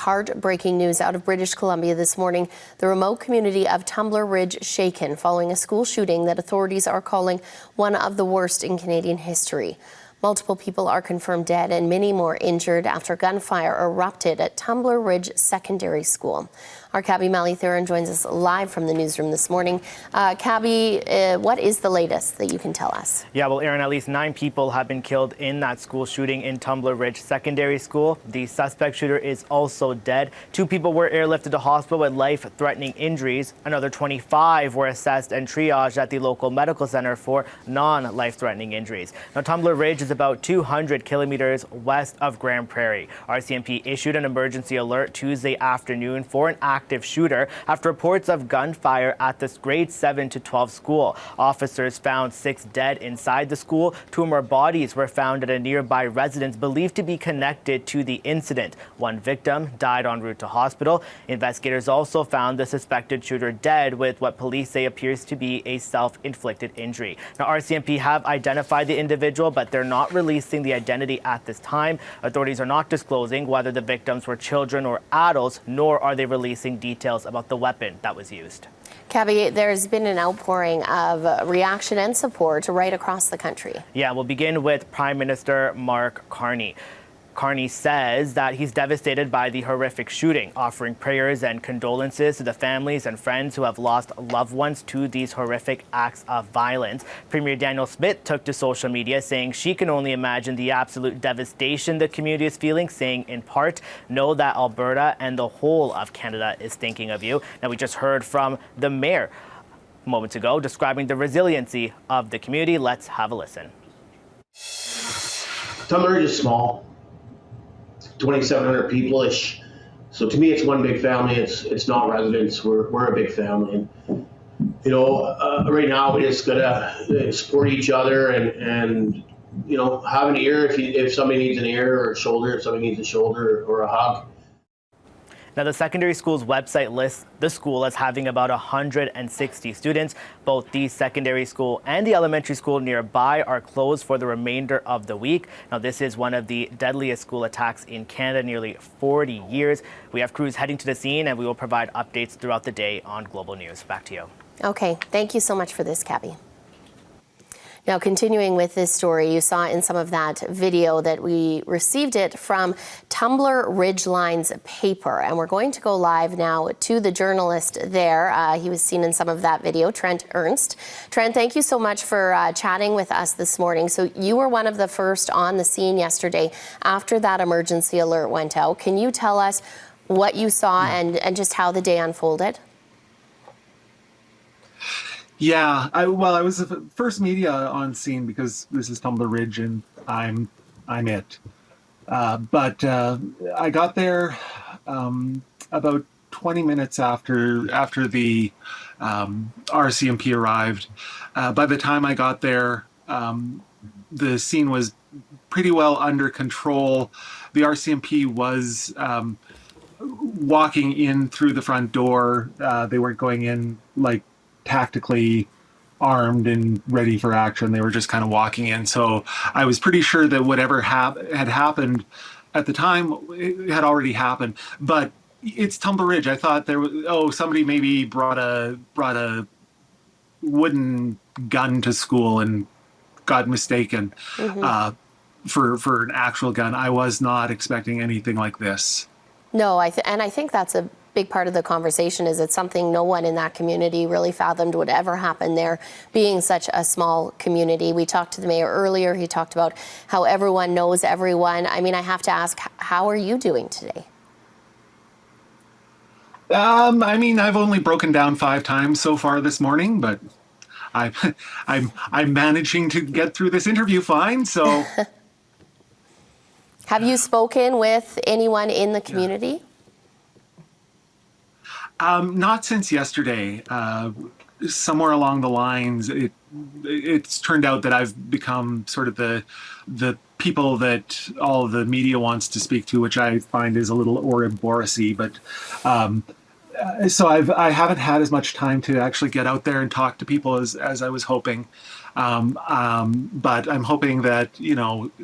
heartbreaking news out of British Columbia this morning. The remote community of Tumbler Ridge shaken following a school shooting that authorities are calling one of the worst in Canadian history. Multiple people are confirmed dead and many more injured after gunfire erupted at Tumbler Ridge Secondary School. Our Cabby Mally Theron joins us live from the newsroom this morning. Cabby, what is the latest that you can tell us? Yeah, well, Aaron, at least 9 people have been killed in that school shooting in Tumbler Ridge Secondary School. The suspect shooter is also dead. 2 people were airlifted to hospital with life-threatening injuries. Another 25 were assessed and triaged at the local medical center for non-life-threatening injuries. Now, Tumbler Ridge is about 200 kilometers west of Grand Prairie. RCMP issued an emergency alert Tuesday afternoon for an active shooter after reports of gunfire at this grade 7 to 12 school. Officers found 6 dead inside the school. 2 more bodies were found at a nearby residence believed to be connected to the incident. 1 victim died en route to hospital. Investigators also found the suspected shooter dead with what police say appears to be a self-inflicted injury. Now, RCMP have identified the individual, but they're not releasing the identity at this time. Authorities are not disclosing whether the victims were children or adults, nor are they releasing details about the weapon that was used. Cabby, there's been an outpouring of reaction and support right across the country. Yeah, we'll begin with Prime Minister Mark Carney. Carney says that he's devastated by the horrific shooting, offering prayers and condolences to the families and friends who have lost loved ones to these horrific acts of violence. Premier Danielle Smith took to social media saying she can only imagine the absolute devastation the community is feeling, saying in part, know that Alberta and the whole of Canada is thinking of you. Now, we just heard from the mayor moments ago describing the resiliency of the community. Let's have a listen. Tumbler Ridge is small. 2,700 people-ish. So to me, it's one big family. It's not residents. We're a big family. And, you know, right now we just gotta support each other and you know, have an ear if somebody needs an ear, or a shoulder if somebody needs a shoulder, or a hug. Now, the secondary school's website lists the school as having about 160 students. Both the secondary school and the elementary school nearby are closed for the remainder of the week. Now, this is one of the deadliest school attacks in Canada in nearly 40 years. We have crews heading to the scene, and we will provide updates throughout the day on Global News. Back to you. Okay, thank you so much for this, Cabby. Now, continuing with this story, you saw in some of that video that we received it from Tumbler Ridgeline's paper, and we're going to go live now to the journalist there. He was seen in some of that video, Trent Ernst. Trent, thank you so much for chatting with us this morning. So you were one of the first on the scene yesterday after that emergency alert went out. Can you tell us what you saw and just how the day unfolded? Yeah, I was the first media on scene because this is Tumbler Ridge and I'm it. But I got there about 20 minutes after the RCMP arrived. By the time I got there, the scene was pretty well under control. The RCMP was walking in through the front door. They weren't going in like tactically armed and ready for action. They were just kind of walking in. So I was pretty sure that whatever had happened at the time, it had already happened. But it's Tumbler Ridge. I thought there was, somebody maybe brought a wooden gun to school and got mistaken for an actual gun. I was not expecting anything like this. No, and I think that's a big part of the conversation. Is it's something no one in that community really fathomed would ever happen there, being such a small community. We talked to the mayor earlier. He talked about how everyone knows everyone. I mean, I have to ask, how are you doing today? I mean, I've only broken down 5 times so far this morning, but I'm managing to get through this interview fine. So, have you spoken with anyone in the community? Not since yesterday. Somewhere along the lines, it's turned out that I've become sort of the people that all of the media wants to speak to, which I find is a little Ouroboros-y. But so I haven't had as much time to actually get out there and talk to people as I was hoping. But I'm hoping that,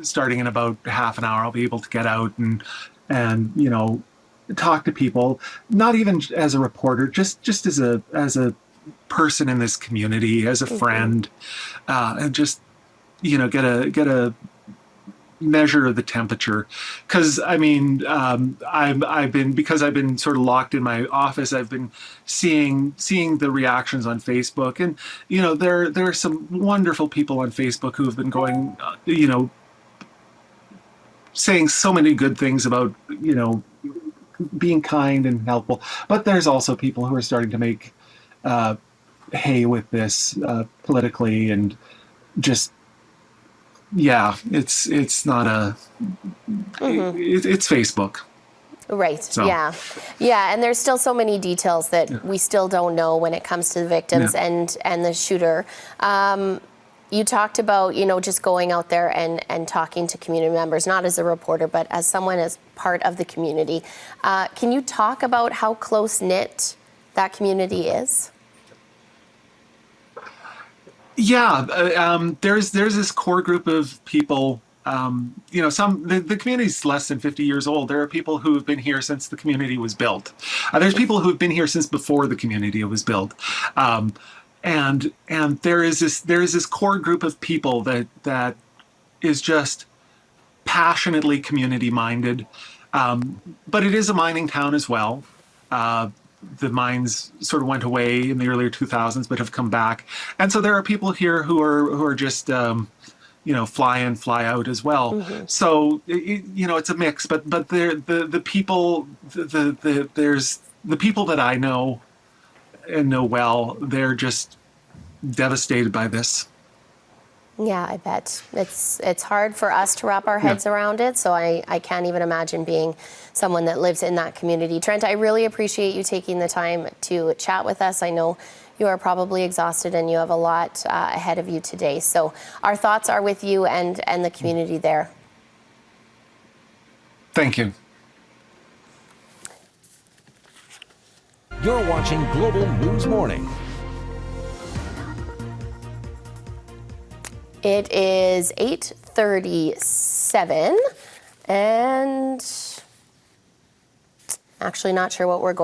starting in about half an hour, I'll be able to get out and talk to people, not even as a reporter, just as a person in this community, as a friend, and just get a measure of the temperature. Because I mean, I've been sort of locked in my office. I've been seeing the reactions on Facebook, and there are some wonderful people on Facebook who have been going, saying so many good things about being kind and helpful. But there's also people who are starting to make hay with this politically, and just it's not it's Facebook. Right. So. Yeah. And there's still so many details that we still don't know when it comes to the victims and the shooter. You talked about, just going out there and talking to community members, not as a reporter, but as someone as part of the community. Can you talk about how close-knit that community is? Yeah, there's this core group of people. The community's less than 50 years old. There are people who have been here since the community was built. There's people who have been here since before the community was built. And there is this core group of people that is just passionately community minded. But it is a mining town as well. The mines sort of went away in the earlier 2000s, but have come back. And so there are people here who are just, fly in, fly out as well. Mm-hmm. So, it's a mix, but the people, there's the people that I know and know well, they're just devastated by this. Yeah, I bet. It's hard for us to wrap our heads around it, so I can't even imagine being someone that lives in that community. Trent, I really appreciate you taking the time to chat with us. I know you are probably exhausted and you have a lot ahead of you today. So our thoughts are with you and the community there. Thank you. You're watching Global News Morning. It is 8:37, and actually not sure what we're going